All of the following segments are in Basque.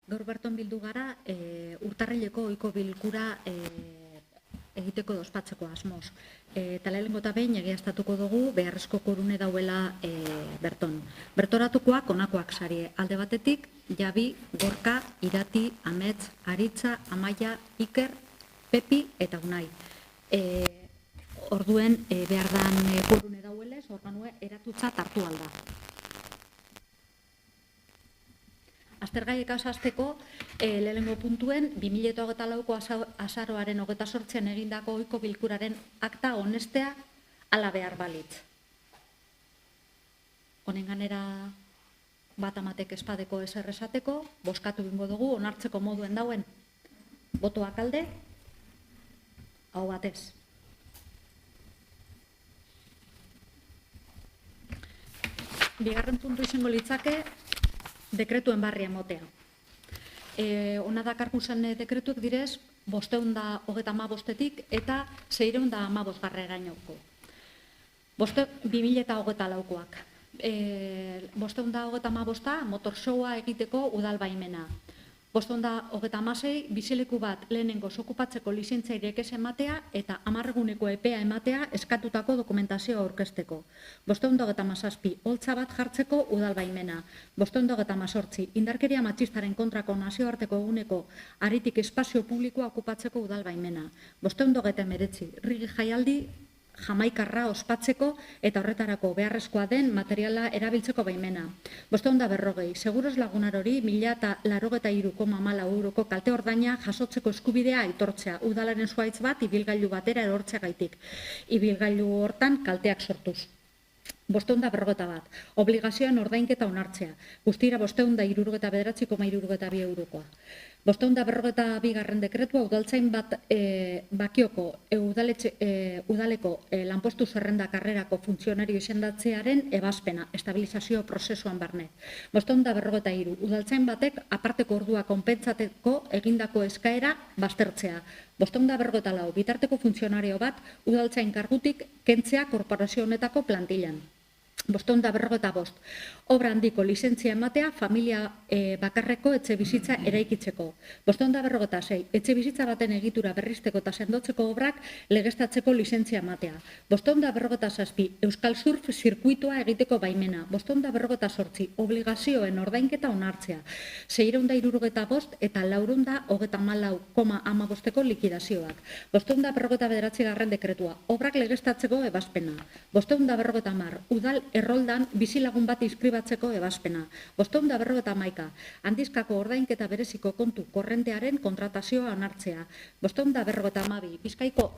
Gaur berton bildu gara urtarrileko ohiko bilkura egiteko dospatzeko asmoz. Eta lehenengo eta behin egiaztatuko dugu beharrezko korune dauela berton. Bertoratukoak onakoak sari. Alde batetik, Jabi, Gorka, Irati, Amets, Aritza, Amaia, Iker, Pepi eta Unai. Orduen behar dan korune dauelez, organue eratutzat hartu alda. Aztergaiek azazteko, lehenengo puntuen, 2024ko azaroaren 28an egindako ohiko bilkuraren akta honestea ala behar balitz. Honen ganera bat amatek espadeko ezer esateko, boskatu bingo dugu, onartzeko moduen dauen, botoak alde, hau batez. Bigarren puntu izango litzake, dekretuen barri emotea. Ona dakarkuzan dekretuek direz, 535 eta 615 2024koak. 535 motor showa egiteko udal baimena. 536 bizileku bat lehenengo okupatzeko lizentziarik ez ematea eta 10 eguneko epea ematea eskatutako dokumentazioa aurkezteko. 537 holtza bat jartzeko udal baimena. 538 indarkeria matxistaren kontrako nazioarteko eguneko aritik espazio publikoa okupatzeko udal baimena. 539 rigi jaialdi Jamaikarra ospatzeko eta horretarako beharrezkoa den materiala erabiltzeko baimena. 540, seguros lagunarori 1.083,4 euroko kalte ordaina jasotzeko eskubidea aitortzea, udalaren zuaitz bat ibilgailu batera erortzeagaitik. Ibilgailu hortan kalteak sortuz. 541, obligazioan ordainketa onartzea, guztira 569,72 eurokoa. 542 dekretua udaltzain bat bakioko udaleko lanpostu zerrenda karrerako funtzionario izendatzearen ebazpena, estabilizazio prozesuan barne. 543, udaltzain batek aparteko ordua konpentsateko egindako eskaera baztertzea. 544, bitarteko funtzionario bat udaltzain kargutik kentzea korporazio honetako plantillan. 545, obra handiko lizentzia ematea familia bakarreko etxe bizitza eraikitzeko. 546, etxe bizitza baten egitura berrizteko eta sendotzeko obrak legeztatzeko lizentzia ematea. 547, Euskal Surf zirkuitoa egiteko baimena. 548, obligazioen ordainketa onartzea. 675 eta 434,15 likidazioak. 549 dekretua, obrak legeztatzeko ebazpena. 550, udal erroldan bizilagun bat inskribatzeko ebazpena. 551, handizkako ordainketa bereziko kontu korrentearen kontratazioa onartzea. 552, Bizkaiko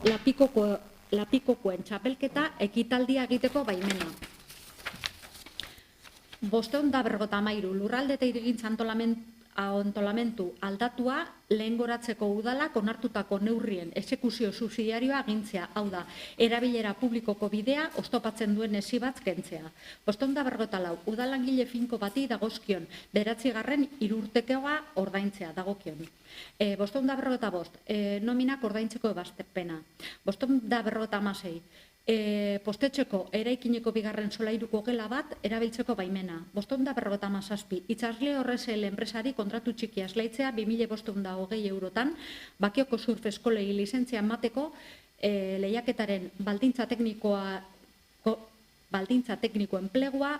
lapikokoen txapelketa ekitaldia egiteko baimena. 553, lurralde eta hirigintza antolamentu aldatua lehengoratzeko udalak onartutako neurrien exekuzio subsidiarioa agintzea, hau da, erabilera publikoko bidea oztopatzen duen esibatz kentzea. 554, udalangile finko bati dagozkion 9. hirurtekoa ordaintzea dagokion. 555, nominak ordaintzeko ebazpena. 556, postetxeko eraikineko bigarren solairuko gela bat erabiltzeko baimena. 557, Itxasle Horresel enpresari kontratu txiki esleitzea 2.520 eurotan, Bakioko surf eskolei lizentzia emateko lehiaketaren baldintza tekniko enplegua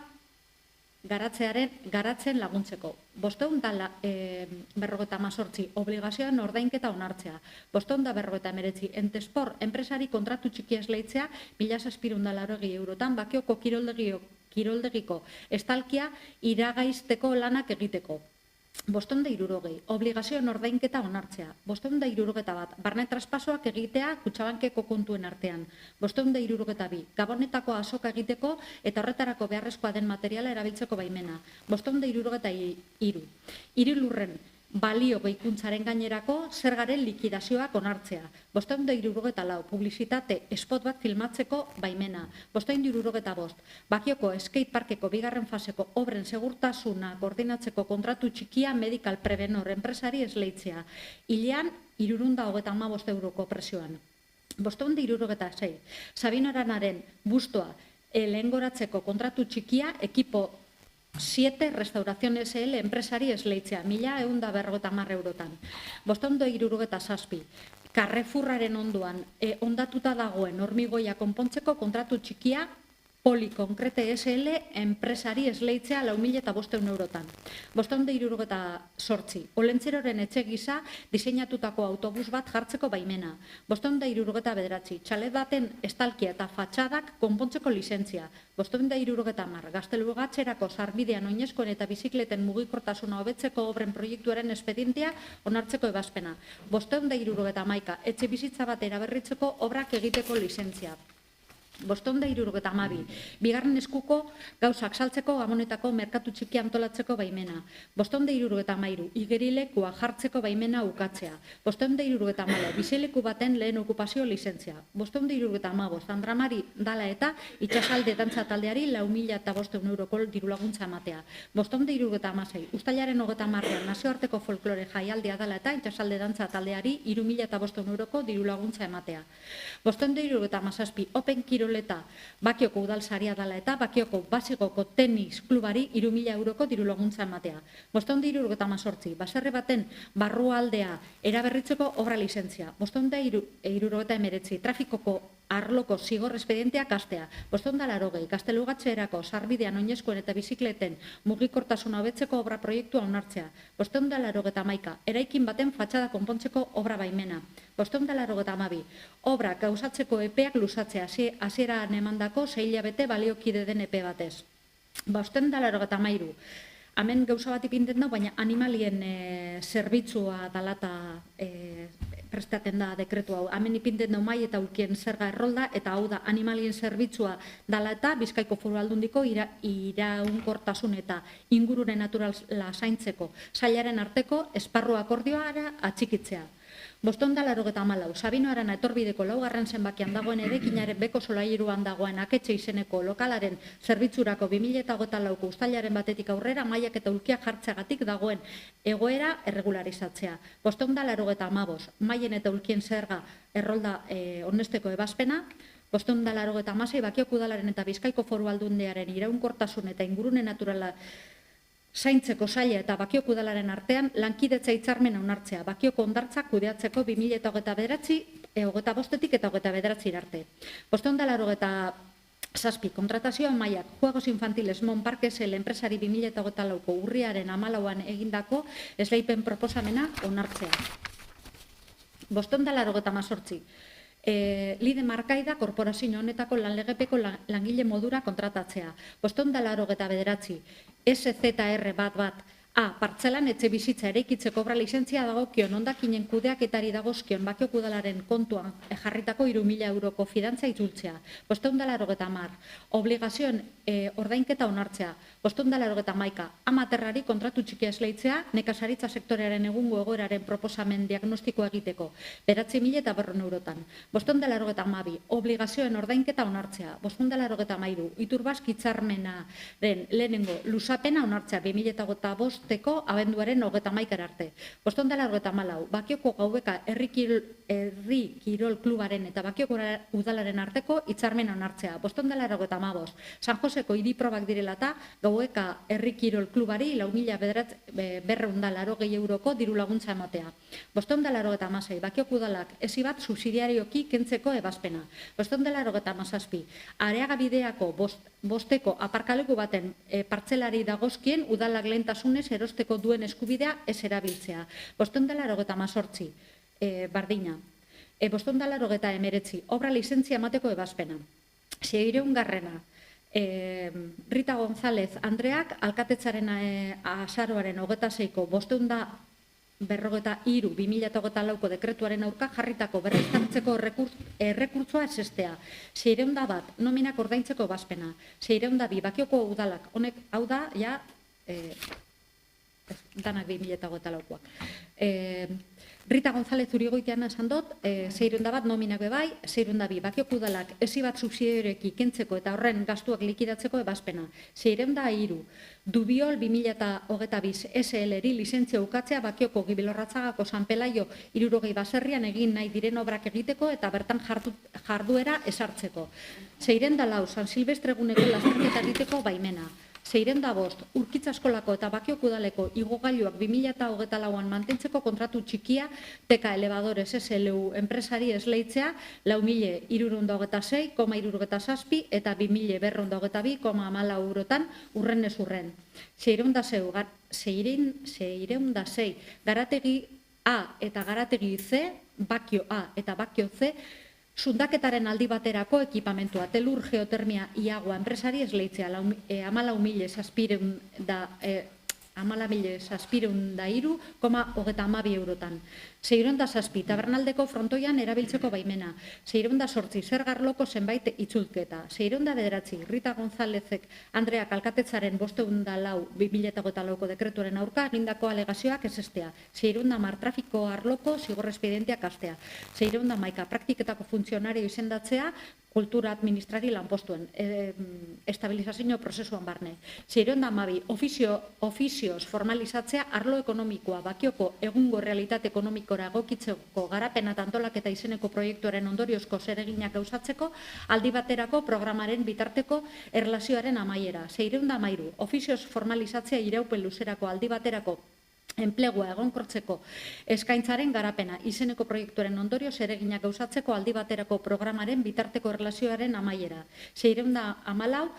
garatzen laguntzeko. 558, obligazioan ordainketa onartzea. 559, Entespor enpresari kontratu txiki esleitzea 1.680 eurotan, Bakioko kiroldegiko estalkia iragaizteko lanak egiteko. 560, obligazioen ordainketa onartzea. 561, barne traspasoak egitea Kutxabankeko kontuen artean. 562, Gabonetako azoka egiteko eta horretarako beharrezkoa den materiala erabiltzeko baimena. 563, hirilurren balio gehikuntzaren gainerako zergaren likidazioak onartzea. 564, publizitate spot bat filmatzeko baimena. 565, Bakioko skateparkeko bigarren faseko obren segurtasuna koordinatzeko kontratu txikia Medical Prevenor enpresari esleitzea. Hilean 355 euroko presioan. 566, Sabino Aranaren bustoa lehengoratzeko kontratu txikia ekipo 7 Restauración SL enpresari esleitzea, 1.150 eurotan. 567. Carrefourraren onduan ondatuta dagoen hormigoia konpontzeko kontratu txikia Polikonkrete SL enpresari esleitzea 4.500 eurotan. 568. Olentzeroren etxe gisa diseinatutako autobus bat jartzeko baimena. 569. Txalet baten estalkia eta fatxadak konpontzeko lizentzia. 570. Gaztelugatxerako sarbidean oinezkoen eta bizikleten mugikortasuna hobetzeko obren proiektuaren espedientea onartzeko ebazpena. 571. Etxe bizitza bat eraberritzeko obrak egiteko lizentzia. 572. Bigarren eskuko gauzak saltzeko Gabonetako merkatu txiki antolatzeko baimena. 573. Igerilekua jartzeko baimena ukatzea. 574. Bizileku baten lehen okupazio lizentzia. 575. Andramari dala eta itxasalde dantza taldeari 4.500 euroko dirulaguntza ematea. 576. Uztailaren 30. Nazioarteko folklore jaialdea dala eta itxasalde dantza taldeari 3.500 euroko dirulaguntza ematea. 577. Open Kiroleta Bakioko udalsaria dala eta Bakioko basigoko tenis klubari 3.000 euroko dirulaguntza ematea. 578. Baserri baten barrualdea eraberritzeko obra lizentzia. 579. Trafikoko arloko zigor espedienteak hastea. 580. Gaztelugatxerako sarbidean oinezkoen eta bizikleten mugikortasuna hobetzeko obra proiektua onartzea. 581. Eraikin baten fatxada konpontzeko obra baimena. 582. Obra gauzatzeko epeak luzatzea, hasieran emandako 6 hilabete baliokide den epe batez. 583. Hemen gauza bat ipinten da, baina animalien zerbitzua dalata prestaten da dekretu hau. Hemen ipinten da mai eta ulkien zerga errolda, eta hau da animalien zerbitzua dala eta Bizkaiko Foru Aldundiko iraunkortasun eta ingurune naturala zaintzeko sailaren arteko esparru akordioara atxikitzea. 584. Sabino Arana etorbideko 4. zenbakian dagoen eraikinaren beko solairuan dagoen aketxe izeneko lokalaren zerbitzurako 2024ko uztailaren batetik aurrera mailak eta ulkiak jartzeagatik dagoen egoera erregularizatzea. 585. Maien eta ulkien zerga errolda onesteko ebazpena. 586. Bakioko udalaren eta Bizkaiko Foru Aldundiaren iraunkortasun eta ingurune naturala zaintzeko saila eta Bakioko udalaren artean lankidetza hitzarmena onartzea. Bakioko hondartzak kudeatzeko 2025 eta 29 arte. 587. Kontratazioa mailak Juegos Infantiles Mon Parque SL enpresari 2024ko urriaren 14an egindako esleipen proposamena onartzea. 588. Lide Markaida korporazio honetako lanlegepeko langile modura kontratatzea. 589. SZR bat A. Partzelan etxe bizitza eraikitzeko obra lizentzia dagokion hondakinen kudeaketari dagozkion Bakioko udalaren kontuan jarritako 3.000 euroko fidantza itzultzea. 590. Obligazioen ordainketa onartzea. 591. Amaterrari kontratu txikia esleitzea nekazaritza sektorearen egungo egoeraren proposamen diagnostikoa egiteko. 9.500 eurotan. 592. Obligazioen ordainketa onartzea. 593. Iturbazk hitzarmenaren lehenengo luzapena onartzea 2025 abenduaren 31 arte. 594. Bakioko Gaueka herri kirol klubaren eta Bakioko udalaren arteko hitzarmena onartzea. 595. San Joseko hiriprobak direla eta Gaueka herri kirol klubari 4.280 euroko diru laguntza ematea. 596. Bakioko udalak esi bat subsidiarioki kentzeko ebazpena. 597. Areaga bideako bosteko aparkaleku baten partzelari dagozkien udalak lehentasunez erosteko duen eskubidea ez erabiltzea. 598. Bardina. 599. Obra lizentzia emateko ebazpena. 600. Rita González Andreak alkatetzaren azaroaren 26ko 553/2024ko dekretuaren aurka jarritako berriztartzeko errekurtsoa esestea. 601. Nominak ordaintzeko ebazpena. 602. Bakioko udalak. Honek hau da, ja, danak 2024koak. Rita González Urigoitean esan dut, 601 nominak bebai, 602 Bakioko udalak esi bat subsidiarioki kentzeko eta horren gastuak likidatzeko ebazpena. 603 Dubiol 2022 SL-eri lizentzia ukatzea Bakioko Gibilorratzagako San Pelaio 60 baserrian egin nahi diren obrak egiteko eta bertan jarduera esartzeko. 604 San Silvestre eguneko lasterketa egiteko baimena. 605 Urkitza eskolako eta Bakiok udaleko igogailuak 2024an mantentzeko kontratu txikia TK Elevadores SLU enpresari esleitzea 4.326,67 eta 2.222,14 eurotan urrenez urren. 606 Garategi A eta Garategi C, Bakio A eta Bakio C, sundaketaren aldi baterako ekipamentua, telur geotermia iagoa enpresari esleitzea, 14.000 eurotan. 607 Tabernaldeko frontoian erabiltzeko baimena. 608 Zergarloko zenbait itzulketa. 609 Rita Gonzálezek Andrea Alkatetzaren 504/2024ko dekretuaren aurka egindako alegazioak ezestea. 610 Trafiko arloko zigor espedienteak hastea. 611 Praktiketako funtzionario izendatzea kultura administrari lanpostuen, estabilizazio prozesuan barne. 612 ofizioz formalizatzea arlo ekonomikoa Bakioko egungo realitate ekonomikora egokitzeko garapena eta antolaketa izeneko proiektuaren ondoriozko zereginak gauzatzeko aldi baterako programaren bitarteko erlazioaren amaiera. 613 ofizioz formalizatzea iraupen luzerako aldi baterako enplegua egonkortzeko eskaintzaren garapena izeneko proiektuaren ondorio zereginak gauzatzeko aldi baterako programaren bitarteko erlazioaren amaiera. 614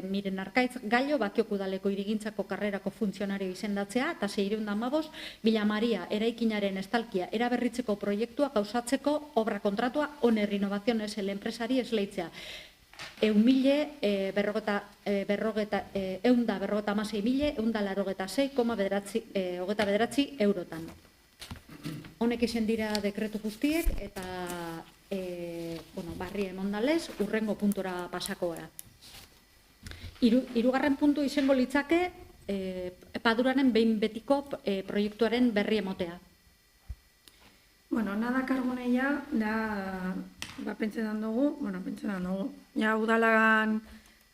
Miren Arkaitz Gallo Bakiok udaleko irigintzako karrerako funtzionario izendatzea eta 615 Villa Maria eraikinaren estalkia eraberritzeko proiektua gauzatzeko obra kontratua Oner Innovaciones el enpresari esleitzea. 1.156.186,29 eurotan. Honek izen dira dekretu guztiek eta barri emondalez urrengo puntura pasako gara. Hirugarren puntu izango litzake paduranen behin betiko proiektuaren berri emotea. Bueno, nada karboneia da pentsetan dugu, ja udalagan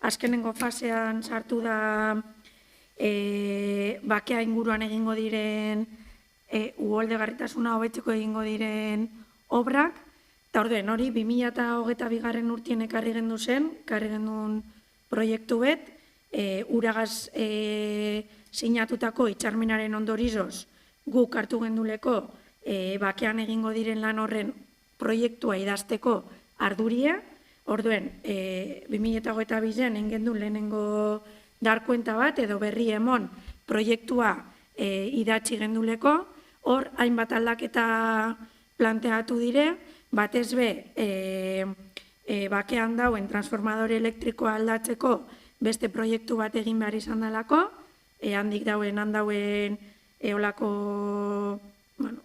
azkenengo fasean sartu da bakea inguruan egingo diren uholdegarritasuna hobetzeko egingo diren obrak, eta orduen hori 2022 urtien ekarri gendu zen, ekarri gendun proiektu bet, uragaz sinatutako hitzarmenaren ondorizoz guk hartu genduleko bakean egingo diren lan horren proiektua idazteko arduria, orduen 2022an egin du lehenengo darkuenta bat edo berri emon proiektua idatzi genduleko, hor hainbat aldaketa planteatu dire, batez be bakean dauen transformadore elektrikoa aldatzeko beste proiektu bat egin behar izan dalako, handik dauen eolako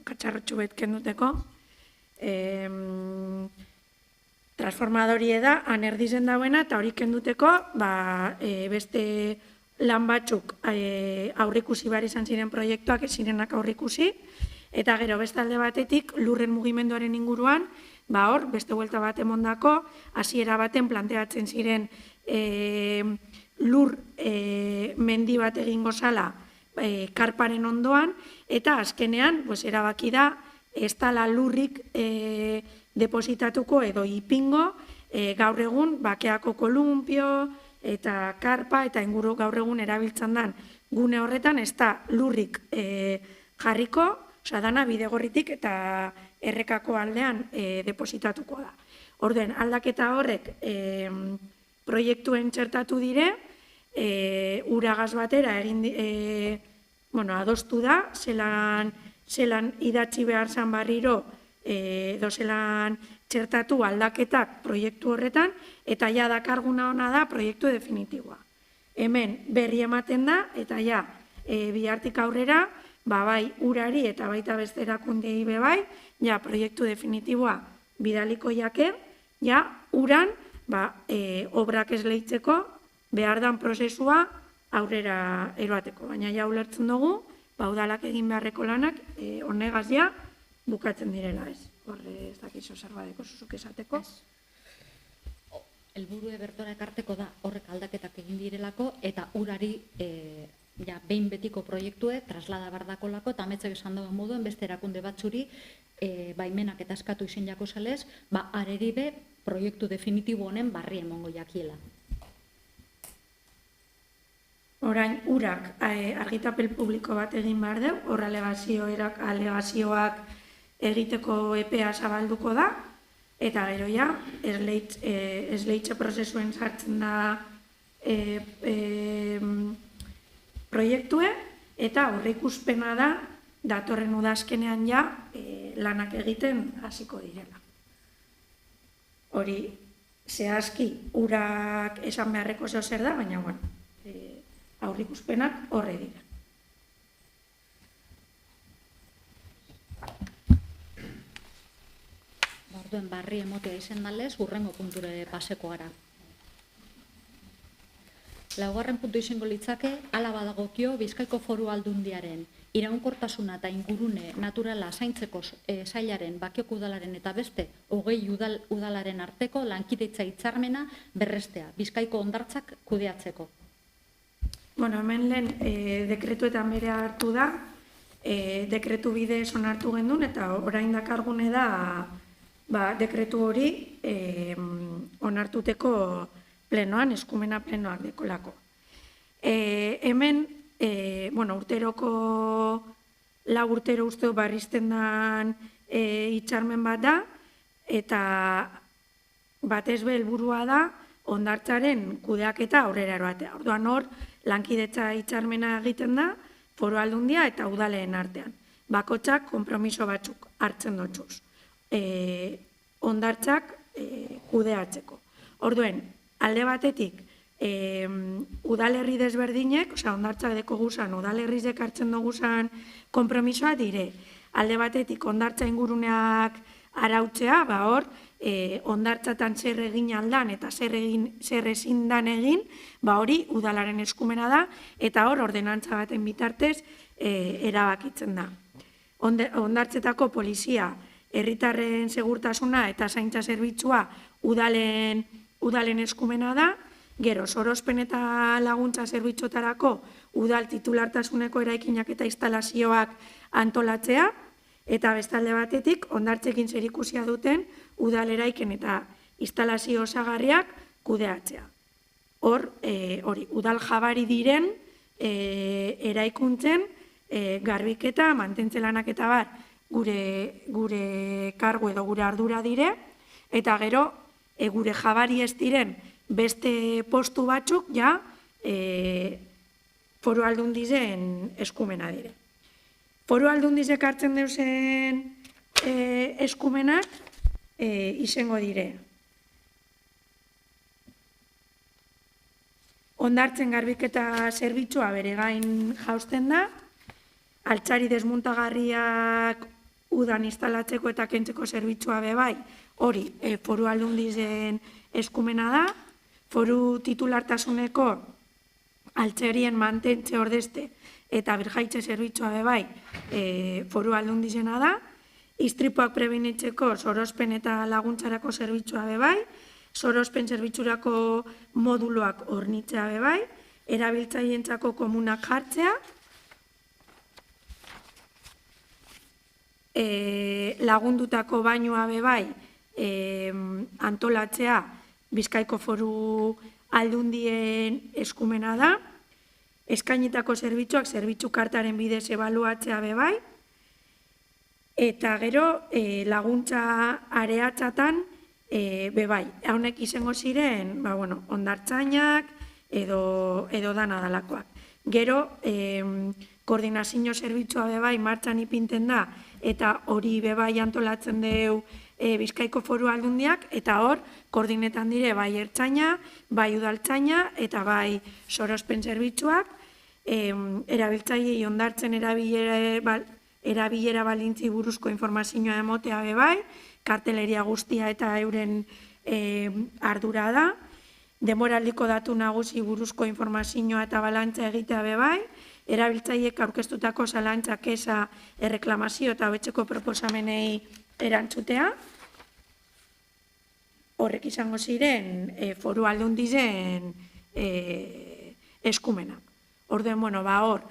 katxarrotxu bet kenduteko, transformadorie da, anerdizen dauena, eta hori kenduteko beste lan batzuk aurrikusi behar izan ziren proiektuak, ez zirenak aurrikusi, eta gero beste alde batetik lurren mugimenduaren inguruan, hor, beste buelta bat emondako, hasiera baten planteatzen ziren lur mendi bat egingo zala karparen ondoan, eta azkenean erabaki da ez dala lurrik depositatuko edo ipingo gaur egun bakeako kolumpio eta karpa eta inguru gaur egun erabiltzen dan gune horretan ez da lurrik jarriko, dana bidegorritik eta errekako aldean depositatuko da. Orduen, aldaketa horrek proiektuen txertatu dire, uragaz batera adostu da, zelan idatzi behar zan barriro, edo zelan txertatu aldaketak proiektu horretan, eta ja dakarguna ona da proiektu definitiboa. Hemen berri ematen da, eta ja bihartik aurrera, bai urari eta baita beste erakundei bebai, ja proiektu definitiboa bidaliko jake, ja uran obrak esleitzeko behar dan prozesua aurrera eroateko. Baina ja ulertzen dugu, udalak egin beharreko lanak honegaz ja bukatzen direla ez. Horre ez dakizo zerbadeko zuzuk esateko. Helburue bertora ekarteko da horrek aldaketak egin direlako eta urari behin betiko proiektue traslada bardakolako eta ametzek esan dagoen moduen beste erakunde batzuri baimenak eta eskatu izen jako salez, areribe proiektu definitibo honen barri emongo jakiela. Orain, urak argitapel publiko bat egin behar du, hor alegazioak egiteko epea zabalduko da, eta gero ja, esleitze prozesuen sartzen da proiektue, eta aurreikuspena da, datorren udazkenean ja, lanak egiten hasiko direla. Hori, zehazki, urak esan beharreko zeo zer da, baina, bueno, aurreikuspenak horre dira. Orduen barri emotea izen malez, hurrengo punture paseko gara. Laugarren puntu izango litzake, hala badagokio Bizkaiko Foru Aldundiaren iraunkortasuna eta ingurune naturala zaintzeko sailaren, Bakiok udalaren eta beste 20 udalaren arteko lankidetza hitzarmena berrestea, Bizkaiko hondartzak kudeatzeko. Bueno, hemen lehen dekretuetan bere hartu da, dekretu bidez onartu gendun, eta orain dakargune da dekretu hori onartuteko plenoan, eskumena plenoak dekolako. Hemen, urteroko, lau urtero uste barrizten dan hitzarmen bat da, eta batez be helburua da hondartzaren kudeaketa aurrera eroatea. Orduan hor, lankidetza hitzarmena egiten da, Foru Aldundia eta udaleen artean. Bakotxak konpromiso batzuk hartzen dutxuz. Hondartzak kudeatzeko. Orduen, alde batetik, udalerri desberdinek, hondartzak deko guzan, udalerrizek hartzen duguzan konpromisoa dire. Alde batetik, hondartza inguruneak arautzea, hor, hondartzatan zer egin aldan eta zer ezin dan egin, hori udalaren eskumena da, eta hor, ordenantza baten bitartez, erabakitzen da. Hondartzetako polizia, herritarren segurtasuna eta zaintza zerbitzua udalen eskumena da, gero, sorospen eta laguntza zerbitzotarako udal titulartasuneko eraikinak eta instalazioak antolatzea, eta bestalde batetik, hondartzekin zerikusia duten udal eraiken eta instalazio osagarriak kudeatzea. Hor, udal jabari diren eraikuntzen garbiketa, mantentze lanak eta bar, gure kargu edo gure ardura dire, eta gero, gure jabari ez diren beste postu batzuk, ja, Foru Aldundizen eskumena dire. Foru Aldundizek hartzen deusen eskumenak izango dire. Hondartzen garbiketa zerbitzua bere gain jausten da, altxari desmuntagarriak udan instalatzeko eta kentzeko zerbitzua bebai, hori Foru Aldundizen eskumena da, foru titulartasuneko altxarien mantentze ordezte eta birjaitze zerbitzua bebai Foru Aldundizena da, istripuak prebinitzeko sorospen eta laguntzarako zerbitzua bebai, sorospen zerbitzurako moduluak hornitzea bebai, erabiltzaientzako komunak jartzea, lagundutako bainua bebai antolatzea Bizkaiko Foru Aldundien eskumena da, eskainitako zerbitzuak zerbitzu kartaren bidez ebaluatzea bebai, eta gero laguntza areatzatan bebai. Haunek izango ziren, hondartzainak edo dana dalakoak. Gero, koordinazio zerbitzua bebai martxan ipinten da, eta hori bebai antolatzen deu Bizkaiko Foru Aldundiak, eta hor, koordinetan dire bai ertzaina, bai udaltzaina, eta bai sorospen zerbitzuak, erabiltzailei hondartzen erabilera balintzi buruzko informazioa emotea bebai, karteleria guztia eta euren ardura da, denboraldiko datu nagusi buruzko informazioa eta balantza egitea bebai, erabiltzaileek aurkeztutako zalantza, kesa, erreklamazio eta hobetzeko proposamenei erantzutea. Horrek izango ziren Foru Aldundizen eskumenak. Orduen, hor,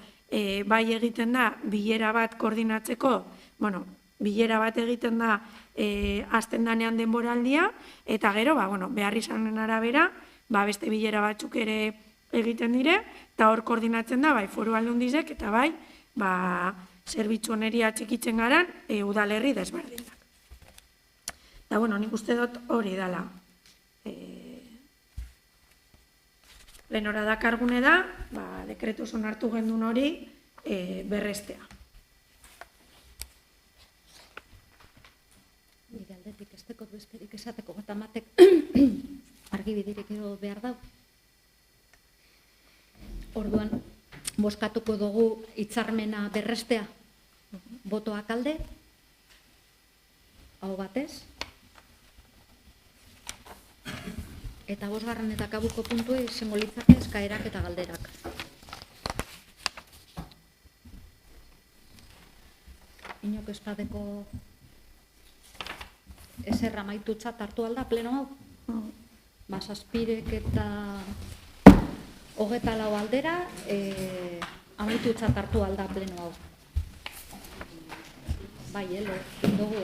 bai egiten da, bilera bat koordinatzeko, bilera bat egiten da azten danean denboraldia, eta gero, behar izanen arabera, beste bilera batzuk ere egiten dire, eta hor koordinatzen da, bai, foru aldundizek, eta bai, zerbitzu oneria txikitzen garan, udalerri desberdinak. Eta, bueno, nik uste dut hori dela. Plenora dakargune da, dekretuz onartu gendun hori berrestea. Nire aldetik ez dekot besterik esateko gata matek argibiderik edo behar dau. Orduan, bozkatuko dugu hitzarmena berrestea. Botoak alde, hau batez. Eta 5. eta kabuko puntua izango litzake eskaerak eta galderak. Inok espadeko eserra maitutzat hartu alda pleno hau? Zazpirek eta 24 aldera amaitutzat hartu alda pleno hau. Bai, dugu,